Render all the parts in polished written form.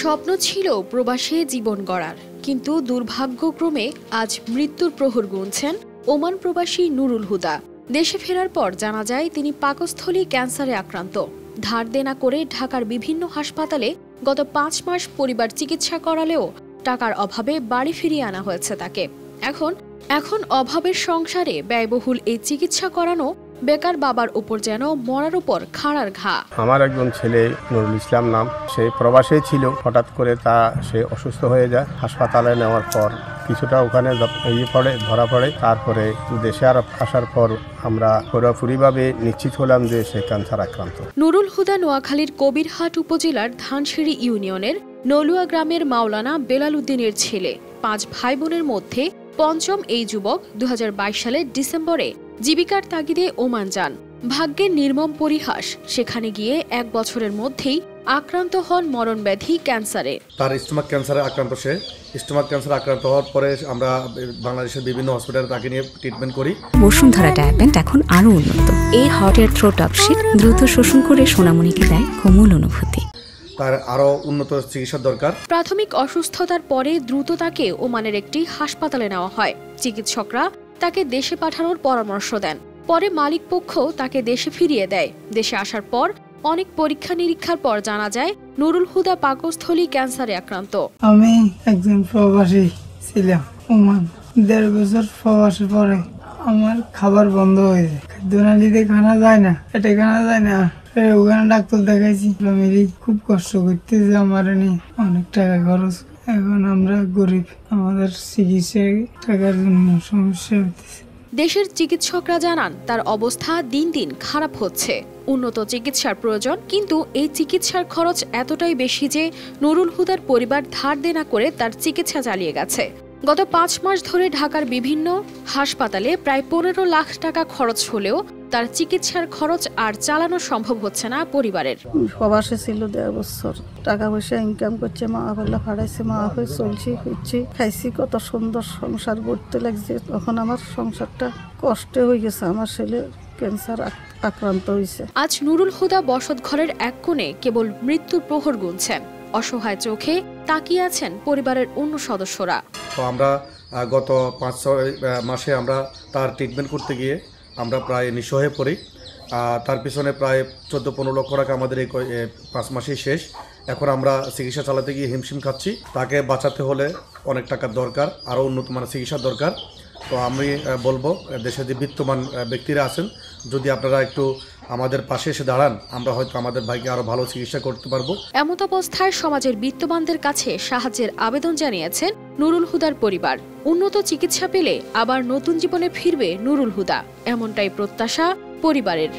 স্বপ্ন ছিল প্রবাসে জীবন গড়ার, কিন্তু দুর্ভাগ্যক্রমে আজ মৃত্যুর প্রহর গুনছেন ওমান প্রবাসী নুরুল হুদা। দেশে ফেরার পর জানা যায় তিনি পাকস্থলী ক্যান্সারে আক্রান্ত। ধার দেনা করে ঢাকার বিভিন্ন হাসপাতালে গত 5 মাস পরিবার চিকিৎসা করালেও টাকার অভাবে বাড়ি ফিরিয়ে আনা হয়েছে তাকে। এখন অভাবের সংসারে ব্যয়বহুল এই চিকিৎসা করানো বেকার বাবার উপর যেন মরার উপর খাড়ার ঘা। আমার একজন ছেলে নুরুল ইসলাম নাম, সে প্রবাসে ছিল। হঠাৎ করে সে অসুস্থ হয়ে যায়। হাসপাতালে নেওয়ার পর কিছুটা ওখানে ধরা পড়ে। তারপরে দেশে আসার পর আমরা পুরোপুরিভাবে নিশ্চিত হলাম যে সে ক্যান্সার আক্রান্ত। নুরুল হুদা নোয়াখালীর কবিরহাট উপজেলার ধানসিঁড়ি ইউনিয়নের নলুয়া গ্রামের মাওলানা বেলাল উদ্দিনের ছেলে। 5 ভাই বোনের মধ্যে পঞ্চম এই যুবক 2022 সালের ডিসেম্বরে জীবিকার তাগিদে ওমান যান। ভাগ্যের নির্মম পরিহাস, সেখানে গিয়ে 1 বছরের মধ্যেই আক্রান্ত হন মরণব্যাধি ক্যান্সারে। তার স্টোমাক ক্যান্সারে আক্রান্ত। স্টোমাক ক্যান্সার আক্রান্ত হওয়ার পরে আমরা বাংলাদেশের বিভিন্ন হসপিটালে তাকে নিয়ে ট্রিটমেন্ট করি। বসুন্ধরা ডায়াপেন্ট এখন আরো উন্নত। এই হট এয়ার থ্রোট অপশিট দ্রুত শোষণ করে সোনামণিকে দেয় কোমল অনুভূতি। তার আরো উন্নত চিকিৎসার দরকার। প্রাথমিক অসুস্থতার পরে দ্রুত তাকে ওমানের একটি হাসপাতালে নেওয়া হয়। চিকিৎসকরা তাকে দেশে পাঠানোর পরামর্শ দেন। পরে মালিক পক্ষ তাকে দেশে ফিরিয়ে দেয়। দেশে আসার পর অনেক পরীক্ষা নিরীক্ষার পর জানা যায় নুরুল হুদা পাকস্থলী ক্যান্সারে আক্রান্ত। আমি একজন প্রবাসী ছিলাম ওমান। 1.5 বছর প্রবাসের পরে আমার খাবার বন্ধ হয়ে যায়। খাদ্যনালীতে খানা যায় না, পেটে খানা যায় না। ওখানে ডাক্তার দেখাইছি, ফ্যামিলি খুব কষ্ট করতেছে। আমার নিয়ে অনেক টাকা খরচ। এখন আমরা গরিব, আমাদের চিকিৎসায় টাকার জন্য সমস্যা হতেছে। দেশের চিকিৎসকরা জানান তার অবস্থা দিন দিন খারাপ হচ্ছে। উন্নত চিকিৎসার প্রয়োজন, কিন্তু এই চিকিৎসার খরচ এতটাই বেশি যে নুরুল হুদার পরিবার ধার দেনা করে তার চিকিৎসা চালিয়ে গেছে। গত 5 মাস ধরে ঢাকার বিভিন্ন হাসপাতালে প্রায় 15 লাখ টাকা খরচ হলেও তার চিকিৎসার খরচ আর চালানো সম্ভব হচ্ছে না পরিবারের। প্রবাসে ছিল 1.5 বছর, টাকা পয়সা ইনকাম করছে, মা বাবা ফাড়াইছে, মা বাবা চলছি হচ্ছে, খাইছি, কত সুন্দর সংসার করতে লাগছে। তখন আমার সংসারটা কষ্টে হয়ে গেছে। আমার ছেলে ক্যান্সার আক্রান্ত হয়েছে। আজ নুরুল হুদা বসত ঘরের এক কোণে কেবল মৃত্যুর প্রহর গুনছেন। অসহায় চোখে তাকিয়ে আছেন পরিবারের অন্য সদস্যরা। তো আমরা গত 5-6 মাসে আমরা তার ট্রিটমেন্ট করতে গিয়ে আমরা প্রায় নিঃস্ব হয়ে পড়ি। তার পিছনে প্রায় 14-15 লক্ষ টাকা আমাদের এই 5 মাসেই শেষ। এখন আমরা চিকিৎসা চালাতে গিয়ে হিমশিম খাচ্ছি। তাকে বাঁচাতে হলে অনেক টাকার দরকার, আরও উন্নত মানের চিকিৎসার দরকার। তো আমি বলবো দেশে যে বিত্তমান ব্যক্তিরা আছেন, যদি আপনারা একটু আমাদের পাশে এসে দাঁড়ান, আমরা হয়তো আমাদের ভাইকে আরো ভালো চিকিৎসা করতে পারবো। এমত অবস্থায় সমাজের বিত্তবানদের কাছে সাহায্যের আবেদন জানিয়েছেন নুরুল হুদার পরিবার। উন্নত চিকিৎসা পেলে আবার নতুন জীবনে ফিরবে নুরুল হুদা, এমনটাই প্রত্যাশা পরিবারের।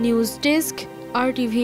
News desk, RTV।